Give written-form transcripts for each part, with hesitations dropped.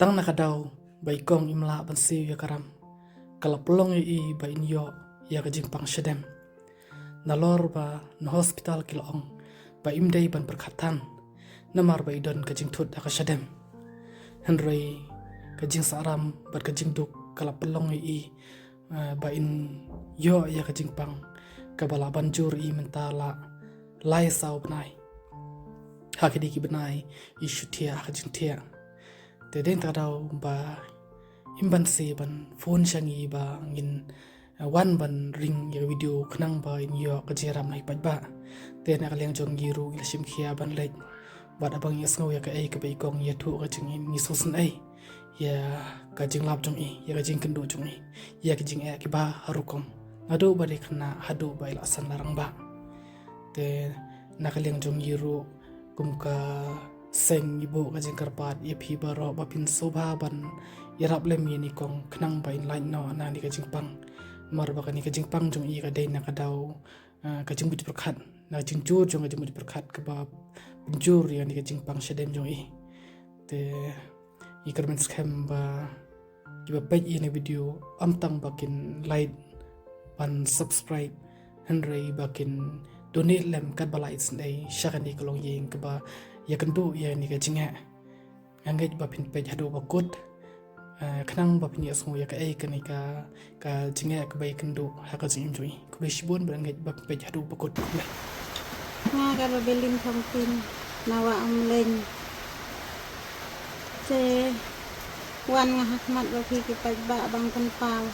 Tang nakadaw bai kong imla ban siu ya karam kala pelong i ba in yo ya kajing pang shedem nalor ba na hospital kilong ba imdei ban berkatan namar ba idon kajing tut aka shedem henry kajing saram bar kajing duk kala pelong i ba in yo ya kajing pang kabala banjur i mentala lai sau benai hakidi ki benai isu tia kajing tia Teden tadau ba imban se ban phone shangi ba ngin wan ban ring ya video khnang ba in yo kajeram nai pat ba ten akaleng jong giru il sim khia ban lek bad abang yes ngo ya ka ai ka bai kong ya thu ka jing ni so san ai ya ka jing lap jong i ya ka jing kendu jong i ya ka jing ki ba harukom ado ba de khna hado ba ila san larang ba te nakaleng jong giru kum ka seng ibu kajing karpat ya phi baro ba pin soba ban yarap lem ni kong khnang ba in line no na ni kajing pang mar ba kani kajing pang jong i ka dei na ka daw kajing budi perkhat na jing jur jong kajing budi perkhat ka ba penjur ya ni kajing pang shedem jong i te i karmen scam ba ki ba page ni video amtang bakin like ban subscribe henry bakin donate lem kat balai sndai shakani kalong yeng ka ba ya kendu ya ni ka jinga angej ba pin page hado ba kut khnang ba pin yasngu ya ka ai ka ni ka jinga ka bai kendu ha ka jing joi ku be shibon ba angej ba page hado ba kut me nga ka ba belin thong tin nawa am len che wan nga hakmat ba phi ki page ba bang kan pau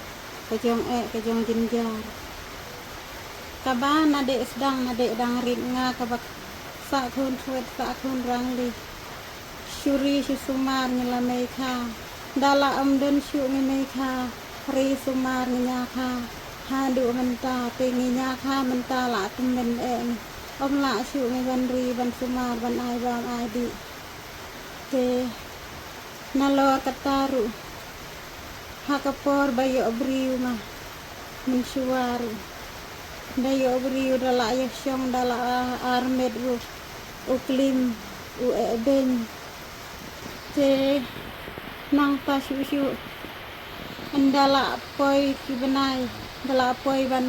ka jong jin jar ka ba na de sedang na de dang rit nga ka ba sa khun thuet sa khun rang li shuri shi sumar ni la mai kha dala am don shu ni mai kha ri sumar ni nya kha ha du man ta pe ni nya kha man ta la tum men en om la shu ni ban ri ban sumar ban ai bang ai di te nalo kataru ha kapor bayo abriu ma min shuwaru dayo abriu dala yashong dala armed ru uklim u ben te nang ta shu andala poi ki benai dala poi ban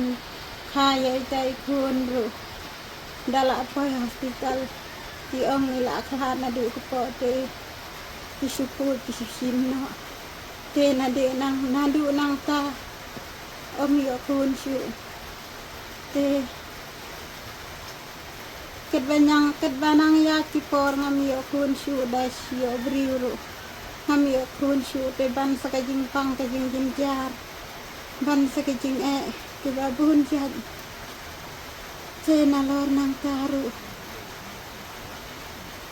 khaya tai khun ru dala poi hospital ti ong ila kha na du ko po te ki support ki sim no te na de nang na du nang ta yo khun shu te ket banang ya ki por ngam yo kun shu da yo briuru ngam yo kun shu te ban sa ka jing pang ka jing jin jar ban sa ka jing ki ba bun jar che na lor nang taru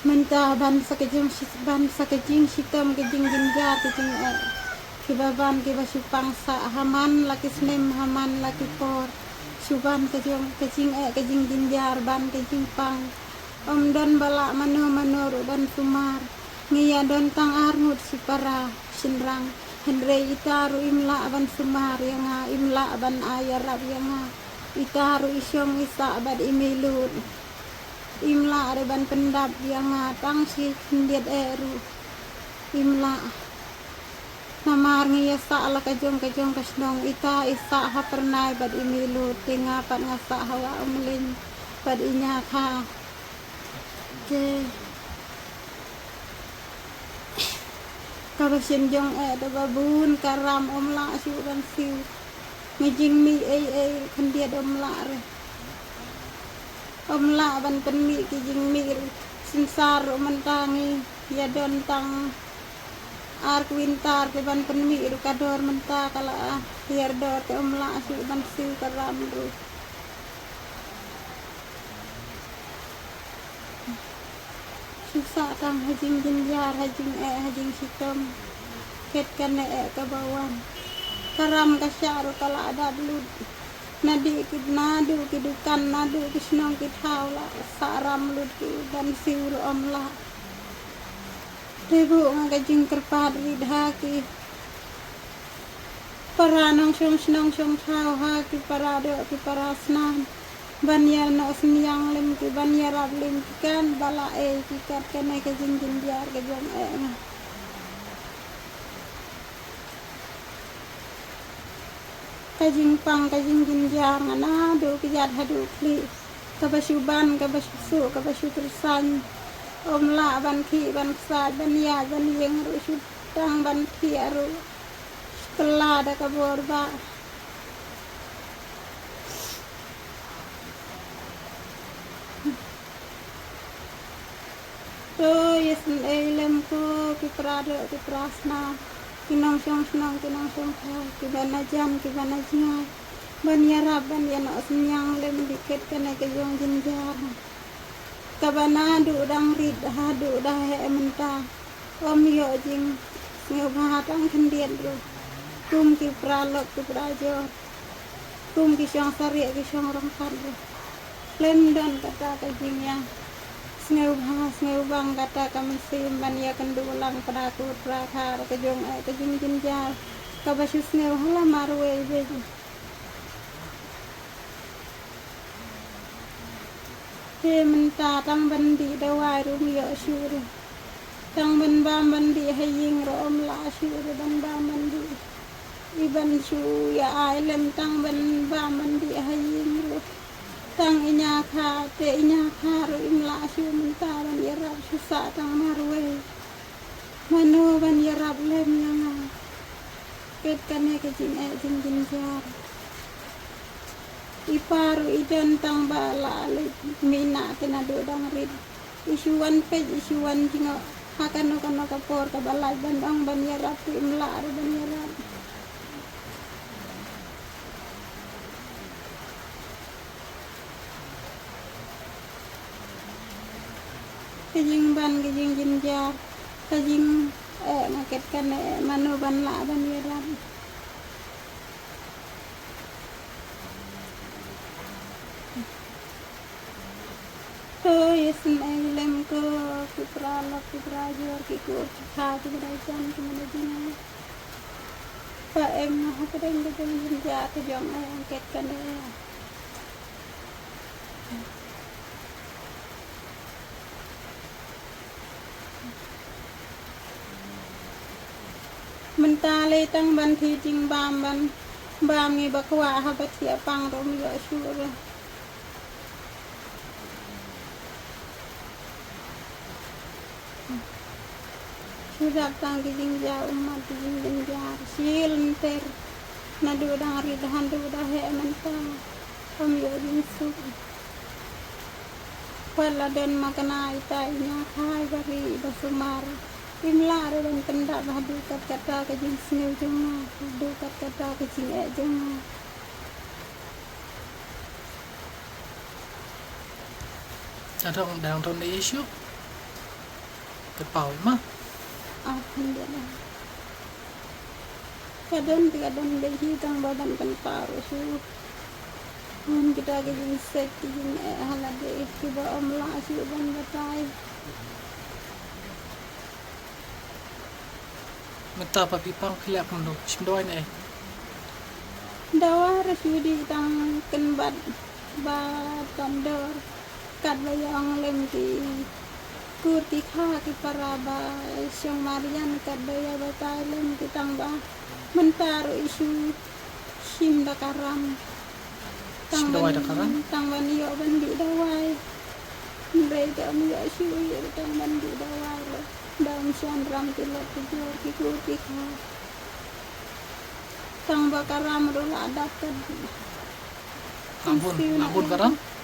menta ban sa ka jing sitam ka jing jin jar ka jing ki ba ban ki ba shu pang sa haman laki snem haman laki por suban ka jing jinjar ban ka jing pang om don bala mano dan sumar ngiya don tang arngut sipara sinrang henre itaru imla ban sumar yang imla ban ayarab yang itaru isyong isa bad imilut imla re ban pendap yang tang si ndiet eru imla namar ngiya sa ala kajong kasnong ita isa ha pernai bad imilu tinga pat ngasa hawa umlin bad inya kha je kabasin jong da babun karam omla siu dan siu ngijing mi ai khandia omla re omla ban pen mi kijing mi sinsar mentangi ya don tang ar kwintar ke ban penmi ru kador menta kala hiar dor ke omla su ban siu karam ru susah tang hajing jinjar hajing sitom ket kan ke bawan karam ka syaru kala ada blud nadi ki nadu ki dukan nadu ki snong ki thaula saram lud ki ban siu ru omla Debu nga jing kerpat ridha ki para nong shong thao ha ki para do ki para snan banyar no sniang lim ki banyar ab lim ki kan bala ki kat kene ke jing jing jar ke jong kajimpang kajing jinjar ngana do kijat hadu kli kabasuban kabasusu kabasutersan omla ban ki ban sa ban ya ban yeng ru sudang ban ki aru setelah ada kabor ba to yesen elem ko ki prado ki prasna kinong song senong kinong song kha ki banajan ki banajnya ban yarab ban yana senyang lem dikit kana ke jong jinjar kabana du dang rid hadu dah he menta om yo jing ngeu bahatang kendien ru kum ki pralok ki prajo kum ki song sari ki song rongkat ru lem dan kata ke jingnya ngeu bang kata kami simban ya kendulang peraku prakar kejong kejing jinjar kabasus ngeu hala marwe beji he menta tang bandi dawai rum yo syuri tang ban bam bandi haying ro om la syuri ban bam bandi iban syu ya ailem tang ban bam bandi haying ro tang inya kha te inya kha ro imla syu menta ban yarab susa tang marwe manu ban yarab lem yang ket kane ke jing jinjar iparu idan tang bala le mina tena do dang rid isuan pe isuan jingo hakan no kapor ka balai bandang ban yarab imla ro ban yarab kejing ban kejing jinjar kejing ngaket kan manu ban la ban yarab to yesen elem ko kipralok kiprajor kikur kha kibrajan kimanajina pa em hakadeng kejing jinjar kejong ngaket kan mentale tang ban thi jing bam ngi bakwa ha batia pang rom yo syur sudah tang jing ja umat jing ja sil ter nadu dang ri dahan du dah he menta om yo jing su wala den makana itainya khai bari basumar imla ro dan pendak hadu kata ke jing sneu jong hadu kata ke jing jong ada orang dalam tahun ini isu kepau mah alhamdulillah kadon dehi tang badan kan paru su kita ke jing set jing halade kiba omla su ban batai menta pa pipang khilak mno chimdoi ne dawa resudi tang kenbat ba tandor kat bayang lem ki kurti kha ki paraba syong marian kat daya batai lem ki tang ba mentaru isu sim dakaram chimdoi dakaran tang ban yo ban di dawai ndai dam yo isu yo tang ban di dawai daun sian ram tilok tujur ki kurti kha tang bakaram ro la dapat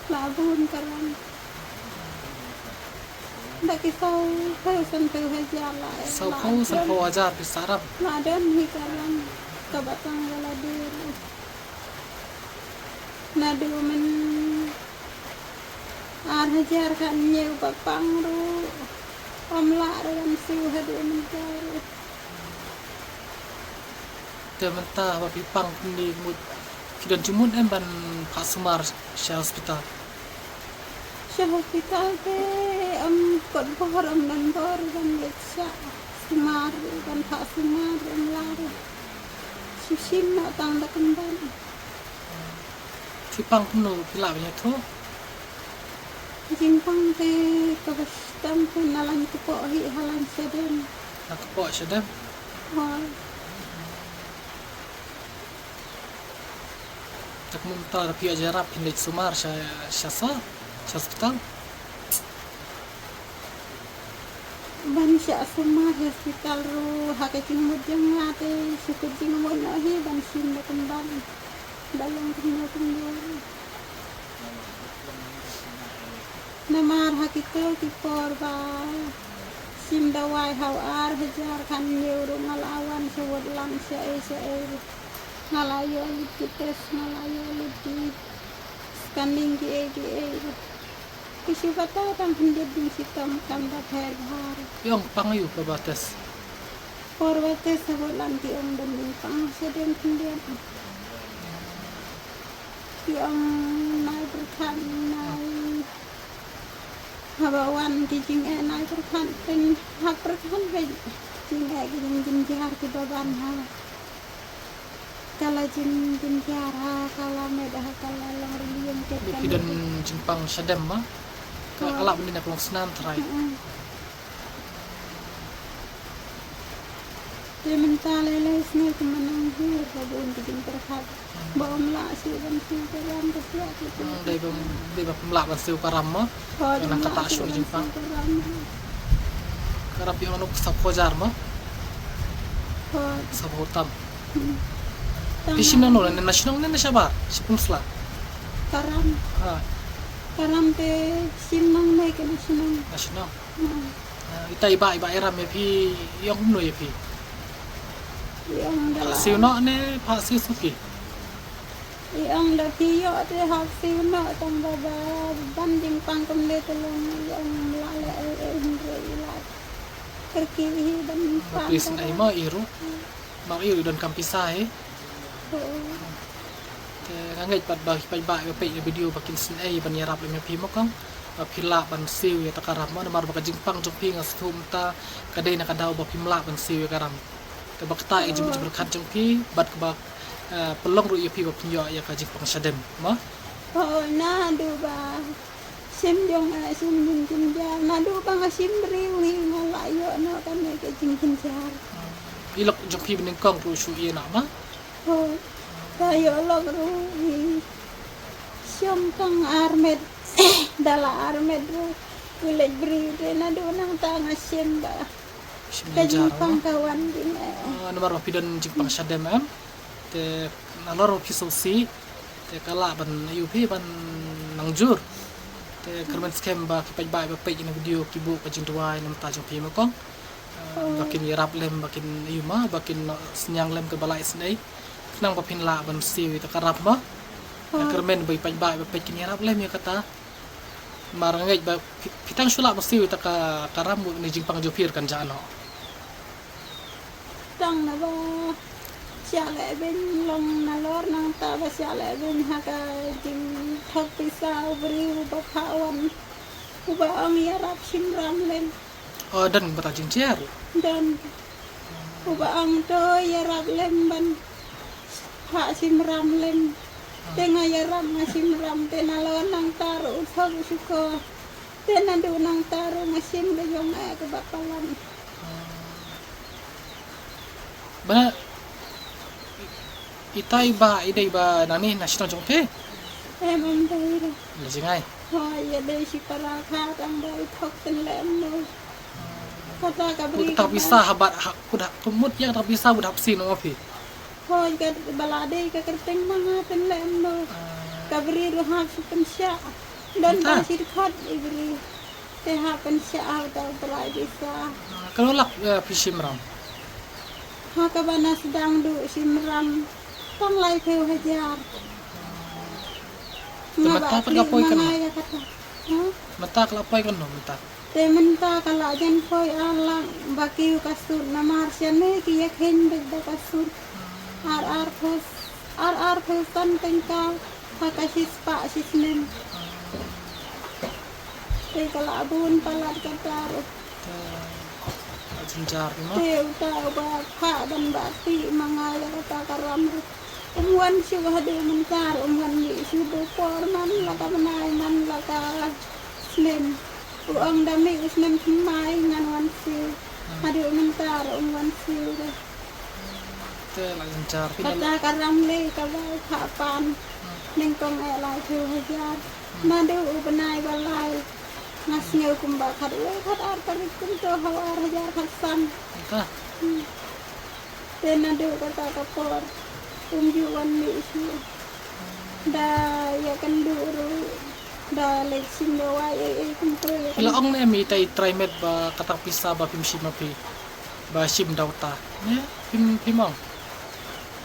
labun karam ndak kisau sampai hajala sau kau sampai wajar bisarap ladan hi karam kabatang galadir nadu men ar hajar kan nyeu papang ro omla dan siu hadu mentar te menta pa pipang ni mut kidan jumun em ban pasumar sya hospital te kot bor dan bor dan leksa sumar dan pak sumar omla susim na tang da kemban pipang kuno pila banyak tu jimpang te kabastam te nalan kupo hi halan sedem nak po sedem hoi tak muntar pia jarap hindik sumar syasa hospital ban sya sumar hospital ru hakacing mujang ngate sukujing mo no hi ban sim da kembali dalam kembali namar hakito ki korba sim dawai hau ar hajar kan nyuru ngalawan sewot lang syae ngalayo lipites ngalayo lipi skanding ki kisibata tang hindir ding sitam kanda pher bahar yung pangayu pabatas korwate sewot lang ti ong dending pang sedem hindir yang nai berkan nai habawan di jing nai berkan ten hak berkan be jing jing jar ki baban ha kala jin jar ha kala medah kala lor liang Bukti dan jimpang syadem mah kalap ni nak long senam terai dia minta lele sini kemenang dia babun dijin terhad bom la si ban si karam kesia gitu day ba pemlak ban siu karam mah yang kata asyuk di jimpang karap yang anu sab kojar mah sab hutam Pisim nang nolan nasional ni siapa sipun sla karam ha karam te simnang naik ke nasional ita iba eram ya pi yang umno ya pi yang dalam siu no ne pa siu suki yang lagi yo te hak siu no tang baba banding pangkem le telung yang lale indre ilat terkiri dan Lapis na ima iru mar iru dan kampisai Kangai pat bagi pai video bakin sin ban yarap le pi mokang pila ban siu ya takaram ma mar baka jingpang jongpi ngas thum ta kadai na kadau ba pimla ban siu ya karam te bakta e jibut berkat jongpi bat ka pelong ru ya pi ba pinyo ya ka jingpang syadem ma na du ba sim jong sim jin jar na du ba sim riwi ngalayo no kan ke jin jar ilok jongpi bening kong ru shu ye na ma tayo log ru siom kang armed dala armed ru village bri na du nang tanga sim ba kajing pangkawan din nomor pi dan jingpang syadem am te nalor pi sosi te kala ban ayu pi ban nangjur te kermen skem ba ki pai ba pai na video ki bu ka jing tuai nam ta jong pi ma kong bakin yarap lem bakin ayu ma bakin senyang lem ke balai snai nang papin la ban siu ta karap ma kermen bai pai ba pai ki yarap lem ya kata marangai ba pitang sula ba siu ta ka karam ni jingpang jopir kan jano tang na ba siya le ben long na lor nang ta ba siya le ben haka jing thok pisa bri ba phawan ba ang yarap simram len dan bata jingjer dan ba ang to yarap lem ban ha simram lem tenga yarap nga simram tenalo nang taro thok suko tenando nang taro nga sim de yong ke bapalan ba itai ba idai ba nani nasional jongpe em daira lejingai ya dai si para kha tang dai thok ten lem no kata kabri tak bisa habat kuda kumut yang tak bisa budak sin ngopi hoy ka balade ka kerteng manga ten lem no kabri ru ha supen sya dan ba si khat ibri te ha pen sya ta prai bisa kalau lak pisimram ha ka bana sedang du simram tang lai pheu hajar mata pagapoy kan ya kata mata kalapoy kan no mata te menta kala jan koy alang bakiu kasur namar syane ki yakhen begda kasur ar phos tan tengkal hakasis pa sisnen te kala abun palat katar jinjar ma te uta ba pha dan bati mangaya kata karam umwan si wahde mentar umwan ni si bopor man laka menai man laka slen uang dami usnem mai ngan wan si adu mentar umwan si Te la lancar kata karam le kabal kapan neng kong elai tu hajar nadu ubenai balai ngasnya kumba kad we kad ar tarikum to hawar hajar hasan ta te nadu kata kapor umjuan mi isu da ya kenduru da leksim do wai kumpul ila ong ne mi tai trimet ba katak pisa ba pim shima pi ba shim dauta ne pimong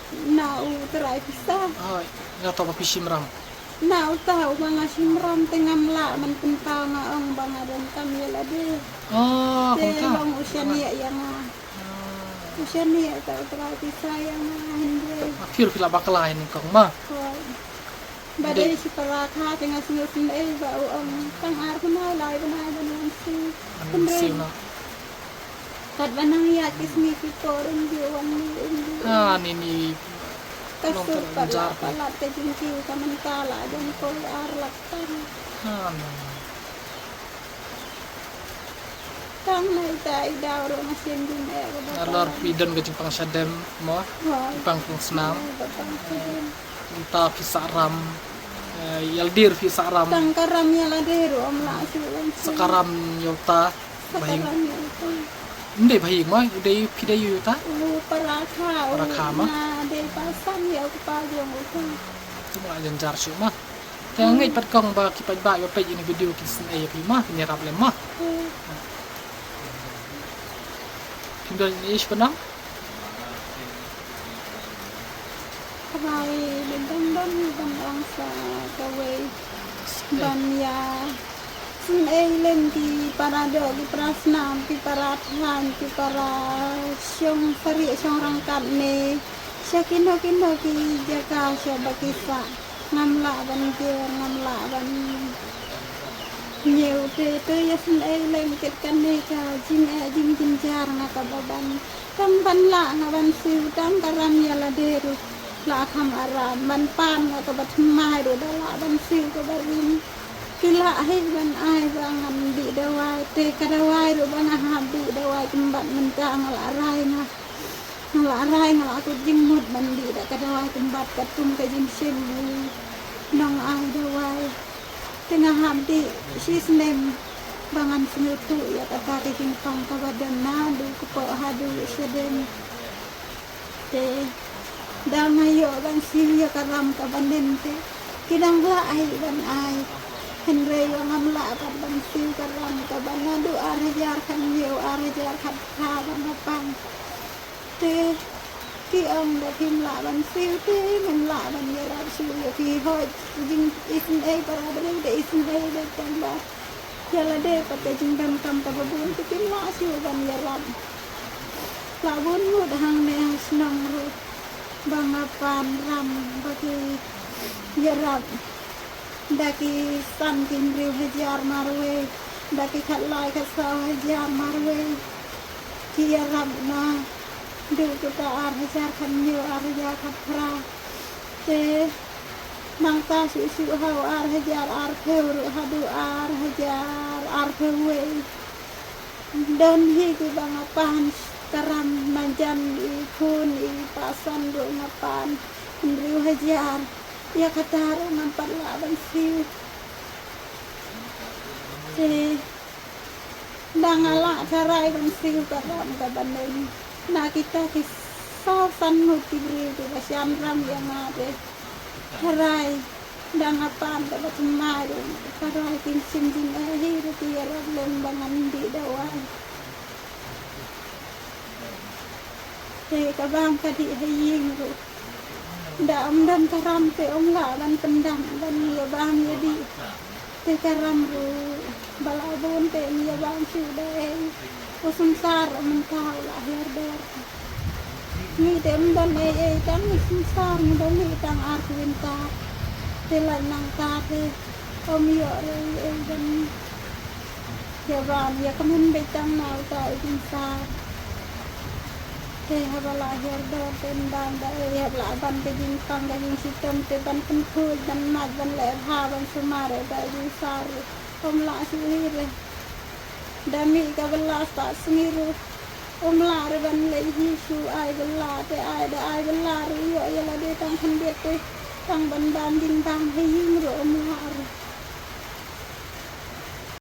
nau terai pisah ai ya to ba pishim ram nau tahu banga simram tengam la man pentau ngaong banga dan kam yela de oh te kumta bang usiania yang usiania tahu terai pisah yang hende akhir pila bakalai ni kong ma badai si paraka tengah singgah singgah bau tang ar punai lai punai dan si sim na kat banang ya kismi kitorun jiwan ni ni kasut palat te jingki kaman kala dan ko ar laktan tang nai tai daw ro masin din alor pidon ke Jepang sadem mo Jepang kung senam ta pisa ram yaldir pisa ram tang karam ya la de ro am la sekaram yota bahing ndai bahing mo dei pidai yuta paraka mah de pasan ya pa jong ko cuma lancar cuma yang ngai pat kong ba kipai ba yo pe ini video kisin ai pi mah ni rap le mah tinggal ni sebenang Hai dan bangsa kawe banya sun elen di parado di prasnam di parathan di para syong sari syong rangkat ne syakin hokin hoki jaga syabakisa ngamla ban nhiều te ya sun elen ketkan ne ka jin jar na ka baban tam ban la na ban siu tam karam ya la deru la kham aram ban pan na ka bat mai do la ban siu ka barin kila hai ban ai bangan di dawai te kadawai ro bana habi dawai kembat mentang la rai na aku jing mut bandi da kadawai kembat katum ka jing sim nong ai dawai tengah habi sisnem bangan senutu ya kata ke jing pang ka badan nadu ko hadu sedem te dal ngayo ban sim ya karam ka banden te kidang la ai ban ai Henry yang amla kat ban siu karam ka banadu arajar kan yo arajar kat ha ban apang te ki ong da kim la ban siu te men la ban ya ra siu ya ki hoi jing isin ai para bade de isin ai de kan ba ya la de pat jing ban kam ka babun te kim la siu ban ya ram la bun mu hang ne snong ru bang apan ram bagi ya ram daki san kin riu hajar marwe daki khalai khasaw hajar marwe kia rabna du kita ar hajar khan nyu ar hajar khapra te mangta su hau ar hajar ar pheu hadu ar hajar ar pheu dan hi ku bang apan karam manjan I kun I pasan do ngapan riu hajar ya kata nampak laban siu dangala carai ban siu karam ka banen na kita kisah san huti beri tu basian ram yang ada carai dangapan dapat maru carai tin sim din akhir ti ram lembangan di dawai kabang kadi haying ru da dan karam te la dan pendam dan ya bang jadi te karam ru balabon te ya bang sudah usun sar mentau lahir ber ni tem dan tang usun sar ni dan ni tang arwinta te la nang ta te om yo dan ya bang ya kemen betang mau ta usun sar te habala her do tendang da ya la ban te jing pang da jing sistem te ban pen khu ban mat ban le ha ban sumare da jing sar om la sire dami ka bala sta smiru om la re ban le hi su ai bela te ai da ai bela ri yo ya la de tang khan de te tang ban ban ding bang he yim ro mu